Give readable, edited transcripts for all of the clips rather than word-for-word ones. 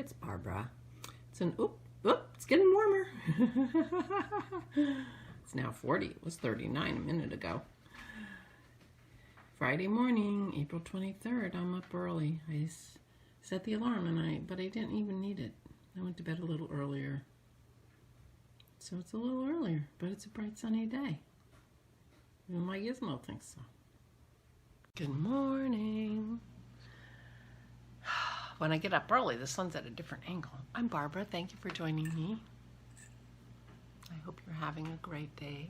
it's Barbara. It's it's getting warmer. It's now 40. It was 39 a minute ago. Friday morning, April 23rd. I'm up early. I set the alarm but I didn't even need it. I went to bed a little earlier. So it's a little earlier, but it's a bright sunny day. Even my gizmo thinks so. Good morning. When I get up early, the sun's at a different angle. I'm Barbara. Thank you for joining me. I hope you're having a great day.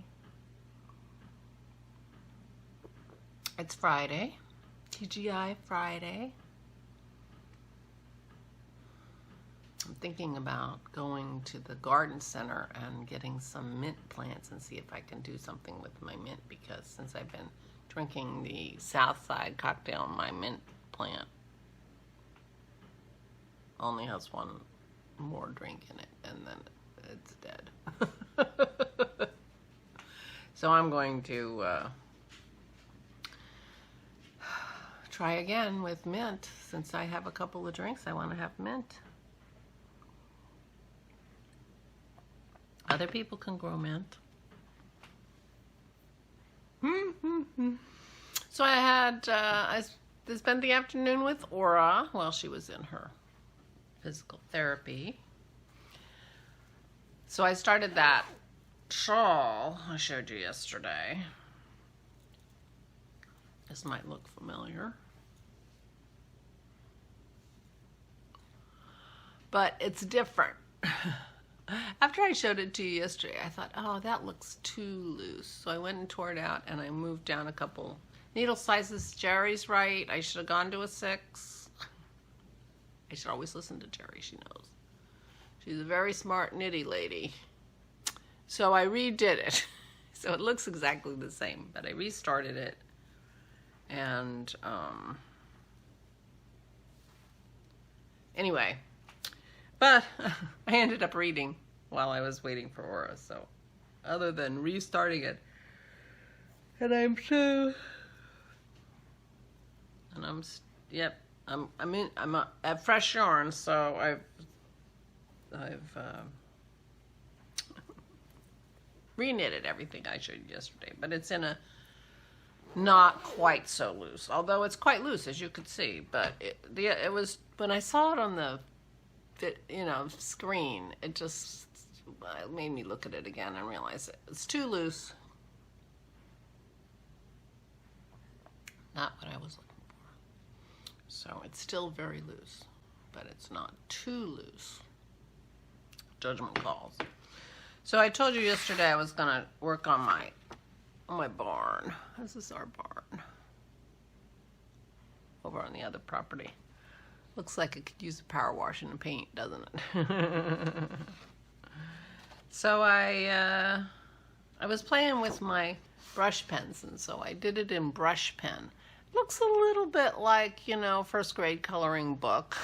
It's Friday, TGI Friday. I'm thinking about going to the garden center and getting some mint plants and see if I can do something with my mint, because since I've been drinking the Southside cocktail, my mint plant only has one more drink in it and then it's dead. So I'm going to try again with mint. Since I have a couple of drinks, I want to have mint. Other people can grow mint. So I had I spent the afternoon with Aura while she was in her physical therapy. So I started that shawl I showed you yesterday. This might look familiar, but it's different. After I showed it to you yesterday, I thought, oh, that looks too loose. So I went and tore it out and I moved down a couple needle sizes. Jerry's right. I should have gone to a 6. I should always listen to Jerry. She knows. She's a very smart knitty lady. So I redid it. So it looks exactly the same, but I restarted it. And anyway, but I ended up reading while I was waiting for Aura. So other than restarting it, and I'm at Fresh Yarn, so I've re-knitted everything I showed you yesterday, but it's in a not quite so loose, although it's quite loose as you could see. But it was, when I saw it on the screen, it just made me look at it again and realize it's too loose. Not what I was looking for. So it's still very loose, but it's not too loose. Judgment calls. So I told you yesterday I was gonna work on my barn. This is our barn over on the other property. Looks like it could use a power wash and a paint, doesn't it? So I was playing with my brush pens, and so I did it in brush pen. Looks a little bit like, first grade coloring book.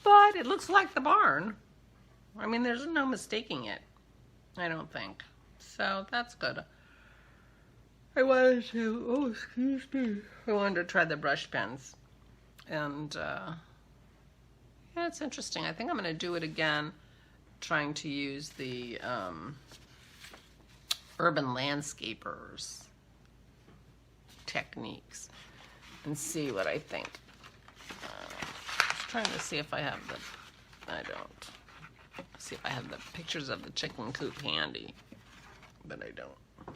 But it looks like the barn. I mean, there's no mistaking it, I don't think. So that's good. I wanted to try the brush pens. And yeah, it's interesting. I think I'm going to do it again, trying to use the Urban Landscapers techniques and see what I think. Trying to see if I have I don't. See if I have the pictures of the chicken coop handy, but I don't. I'll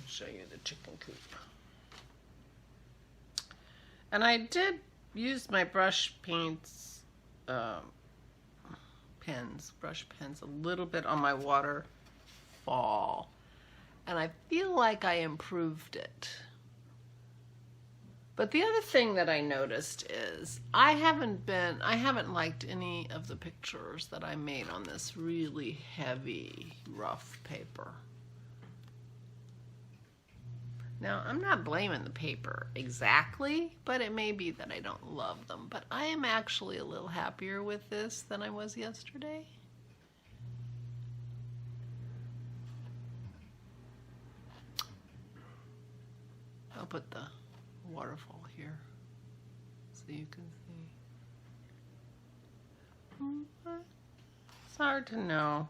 show you the chicken coop. And I did use my brush paints, brush pens a little bit on my waterfall, and I feel like I improved it. But the other thing that I noticed is I haven't liked any of the pictures that I made on this really heavy, rough paper. Now, I'm not blaming the paper exactly, but it may be that I don't love them. But I am actually a little happier with this than I was yesterday. I'll put the waterfall here so you can see. It's hard to know.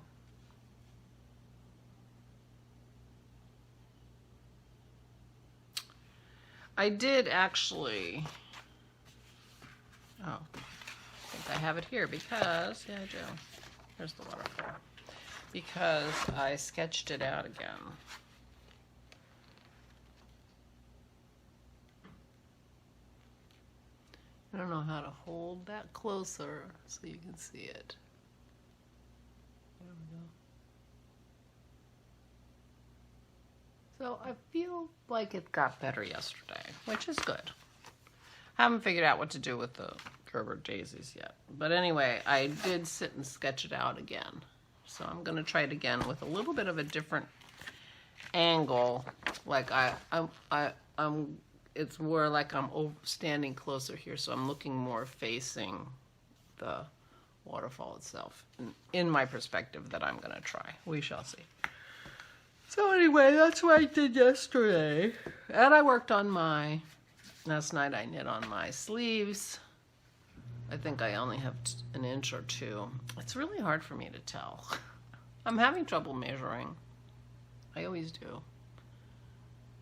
I did actually, I think I have it here because, yeah I do. Here's the waterfall. Because I sketched it out again. I don't know how to hold that closer so you can see it. There we go. So I feel like it got better yesterday, which is good. Haven't figured out what to do with the Gerber daisies yet. But anyway, I did sit and sketch it out again. So I'm going to try it again with a little bit of a different angle. Like it's more like I'm standing closer here, so I'm looking more facing the waterfall itself. In my perspective that I'm going to try. We shall see. So anyway, that's what I did yesterday. And I worked on last night I knit on my sleeves. I think I only have an inch or two. It's really hard for me to tell. I'm having trouble measuring. I always do.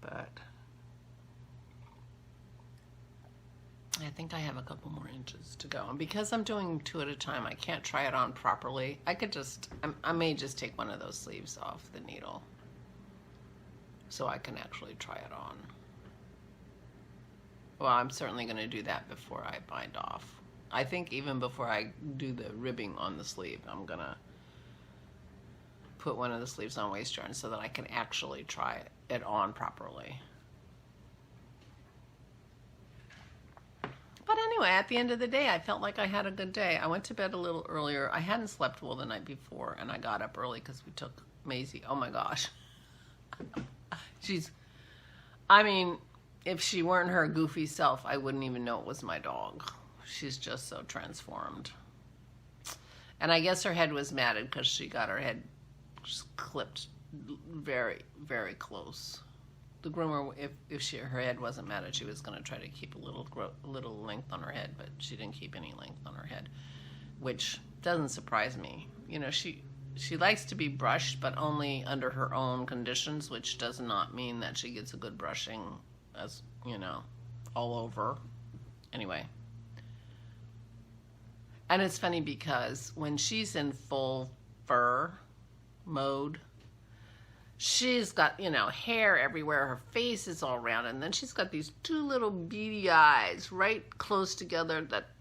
But I think I have a couple more inches to go. And because I'm doing 2 at a time, I can't try it on properly. I may just take one of those sleeves off the needle so I can actually try it on. Well, I'm certainly going to do that before I bind off. I think even before I do the ribbing on the sleeve, I'm going to put one of the sleeves on waist yarn so that I can actually try it on properly. But anyway, at the end of the day, I felt like I had a good day. I went to bed a little earlier. I hadn't slept well the night before, and I got up early because we took Maisie. Oh my gosh. I mean, if she weren't her goofy self, I wouldn't even know it was my dog. She's just so transformed. And I guess her head was matted because she got her head just clipped very, very close. The groomer, if her head wasn't matted, she was going to try to keep a little length on her head, but she didn't keep any length on her head, which doesn't surprise me. You know, she likes to be brushed, but only under her own conditions, which does not mean that she gets a good brushing, as you know, all over. Anyway. And it's funny because when she's in full fur mode, she's got, you know, hair everywhere. Her face is all round. And then she's got these 2 little beady eyes right close together that,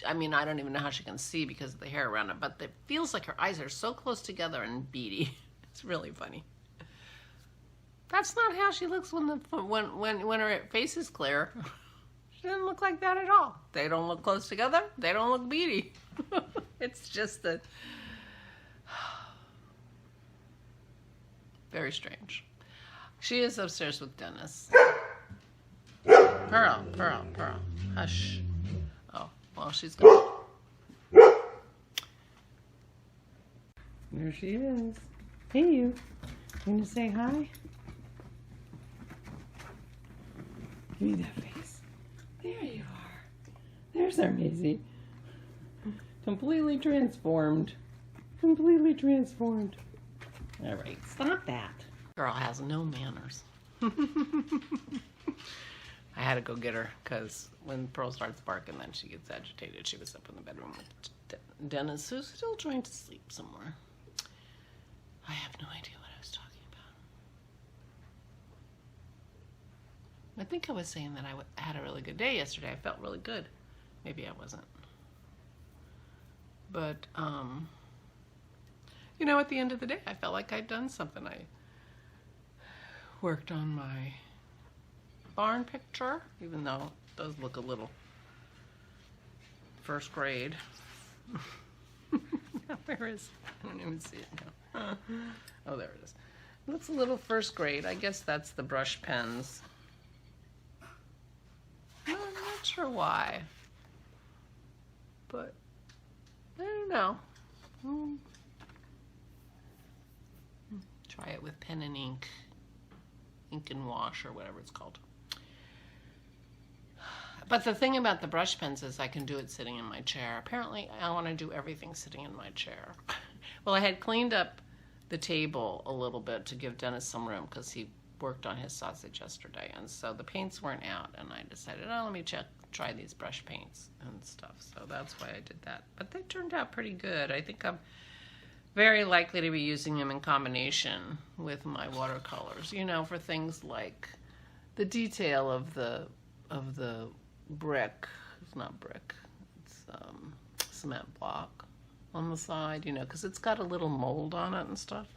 I mean, I don't even know how she can see because of the hair around it. But it feels like her eyes are so close together and beady. It's really funny. That's not how she looks when her face is clear. She doesn't look like that at all. They don't look close together. They don't look beady. It's just that very strange. She is upstairs with Dennis. Pearl. Hush. Oh, well, she's gone. There she is. Hey, you. Can you say hi? Give me that face. There you are. There's our Maisie. Completely transformed. Completely transformed. All right, stop that. Girl has no manners. I had to go get her because when Pearl starts barking, then she gets agitated. She was up in the bedroom with Dennis, who's still trying to sleep somewhere. I have no idea what I was talking about. I think I was saying that I had a really good day yesterday. I felt really good. Maybe I wasn't. But, you know, at the end of the day, I felt like I'd done something. I worked on my barn picture, even though it does look a little first grade. Where is it? I don't even see it now. Oh, there it is. It looks a little first grade. I guess that's the brush pens. No, I'm not sure why. But I don't know. Try it with pen and ink and wash, or whatever it's called. But the thing about the brush pens is I can do it sitting in my chair. Apparently, I want to do everything sitting in my chair. Well, I had cleaned up the table a little bit to give Dennis some room because he worked on his sausage yesterday, and so the paints weren't out, and I decided, oh, let me try these brush paints and stuff. So that's why I did that. But they turned out pretty good. I think I'm very likely to be using them in combination with my watercolors, you know, for things like the detail of the brick. It's not brick, it's cement block on the side, you know, because it's got a little mold on it and stuff.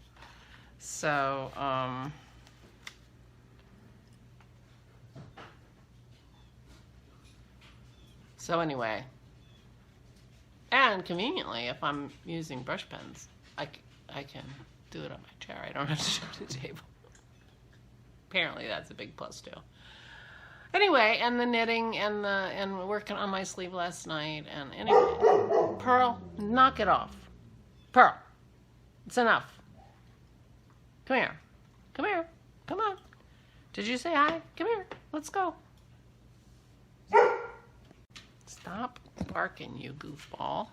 So anyway, and conveniently, if I'm using brush pens, I can do it on my chair. I don't have to shift the table. Apparently that's a big plus too. Anyway, and the knitting and working on my sleeve last night, and anyway, Pearl, knock it off. Pearl, it's enough. Come here. Come here. Come on. Did you say hi? Come here. Let's go. Stop barking, you goofball.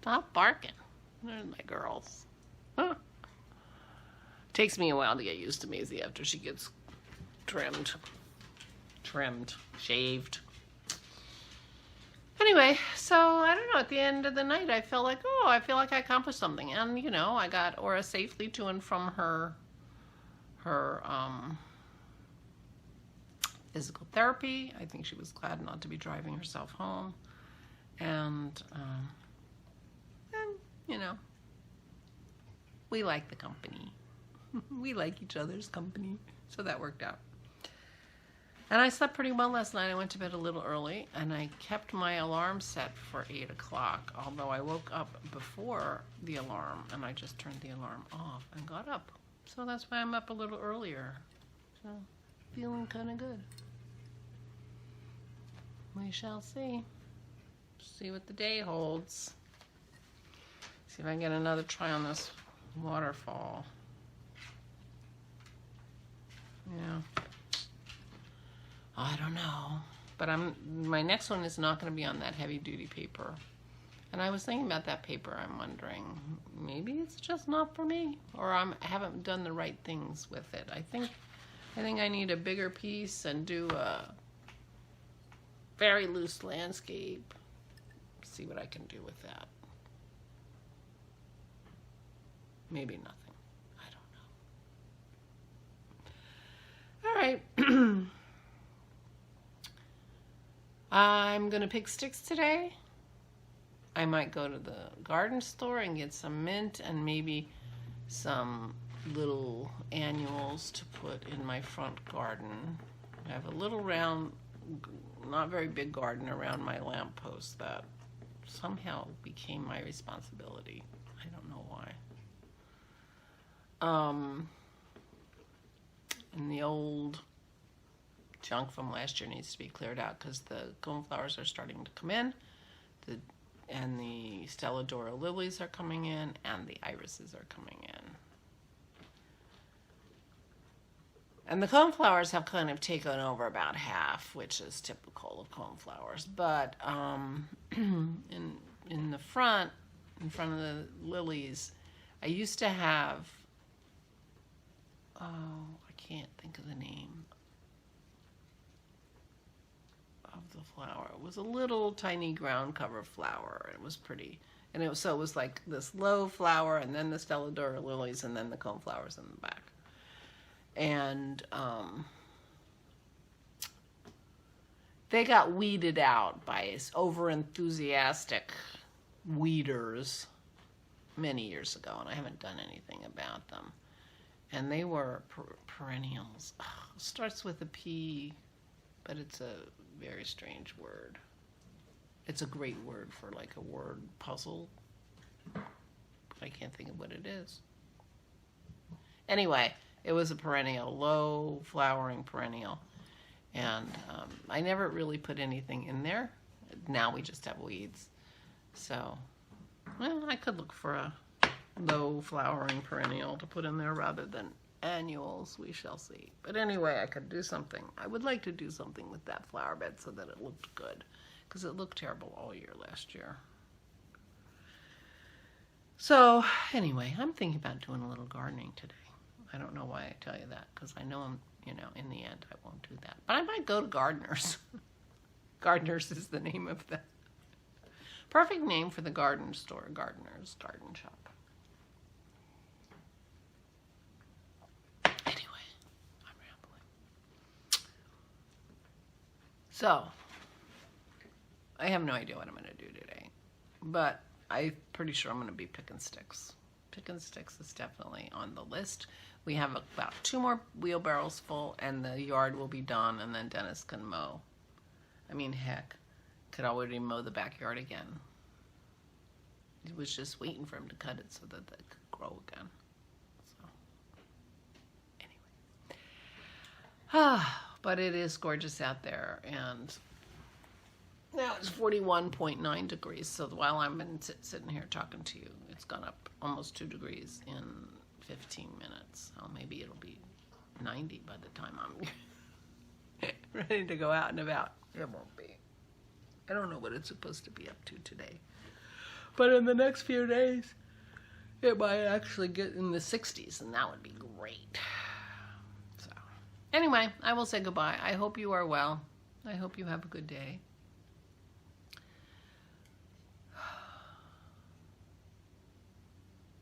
Stop barking. There's my girls. Huh. Takes me a while to get used to Maisie after she gets trimmed, shaved. Anyway, so I don't know, at the end of the night I felt like, oh, I feel like I accomplished something. And, you know, I got Aura safely to and from her physical therapy. I think she was glad not to be driving herself home. And you know, we like the company. We like each other's company. So that worked out. And I slept pretty well last night. I went to bed a little early, and I kept my alarm set for 8 o'clock, although I woke up before the alarm, and I just turned the alarm off and got up. So that's why I'm up a little earlier. So, feeling kind of good. We shall see. See what the day holds. See if I can get another try on this waterfall. Yeah. I don't know. But my next one is not going to be on that heavy duty paper. And I was thinking about that paper. I'm wondering, maybe it's just not for me, or I haven't done the right things with it. I think I need a bigger piece and do a very loose landscape. See what I can do with that. Maybe nothing. I don't know. All right. I'm going to pick sticks today. I might go to the garden store and get some mint and maybe some little annuals to put in my front garden. I have a little round, not very big garden around my lamppost that somehow became my responsibility. I don't know why. And the old junk from last year needs to be cleared out because the coneflowers are starting to come in, and the Stelladora lilies are coming in, and the irises are coming in. And the coneflowers have kind of taken over about half, which is typical of coneflowers. But in the front, in front of the lilies, I used to have, I can't think of the name of the flower. It was a little tiny ground cover flower. It was pretty. And it was like this low flower, and then the Stelladora lilies, and then the coneflowers in the back. And they got weeded out by over-enthusiastic weeders many years ago, and I haven't done anything about them. And they were perennials. It starts with a P, but it's a very strange word. It's a great word for like a word puzzle. I can't think of what it is. Anyway, it was a perennial, low flowering perennial. And I never really put anything in there. Now we just have weeds. So, well, I could look for a low flowering perennial to put in there rather than annuals. We shall see. But anyway, I could do something. I would like to do something with that flower bed so that it looked good, because it looked terrible all year last year. So anyway, I'm thinking about doing a little gardening today. I don't know why I tell you that, because I know I'm, in the end I won't do that. But I might go to Gardeners. Gardeners is the name of the perfect name for the garden store. Gardeners Garden Shop. Anyway, I'm rambling. So, I have no idea what I'm going to do today, but I'm pretty sure I'm going to be picking sticks. Picking sticks is definitely on the list. We have about 2 more wheelbarrows full, and the yard will be done, and then Dennis can mow. I mean, heck, could already mow the backyard again. He was just waiting for him to cut it so that it could grow again. So, anyway. But it is gorgeous out there, and now it's 41.9 degrees, so while I'm sitting here talking to you, it's gone up almost 2 degrees in 15 minutes. So maybe it'll be 90 by the time I'm ready to go out and about. It won't be. I don't know what it's supposed to be up to today. But in the next few days, it might actually get in the 60s, and that would be great. So, anyway, I will say goodbye. I hope you are well. I hope you have a good day.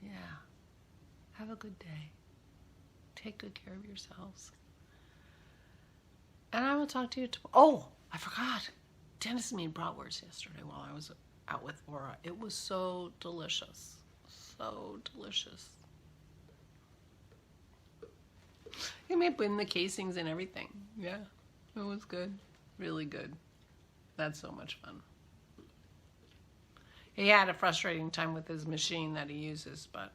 Yeah. Have a good day. Take good care of yourselves. And I will talk to you tomorrow. Oh, I forgot. Dennis made bratwurst yesterday while I was out with Aura. It was so delicious. So delicious. He made in the casings and everything. Yeah, it was good. Really good. That's so much fun. He had a frustrating time with his machine that he uses, but,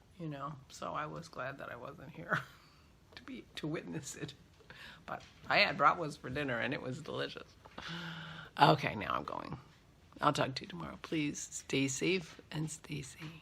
so I was glad that I wasn't here to witness it. But I had bratwurst for dinner, and it was delicious. Okay, now I'm going. I'll talk to you tomorrow. Please stay safe and stay sane.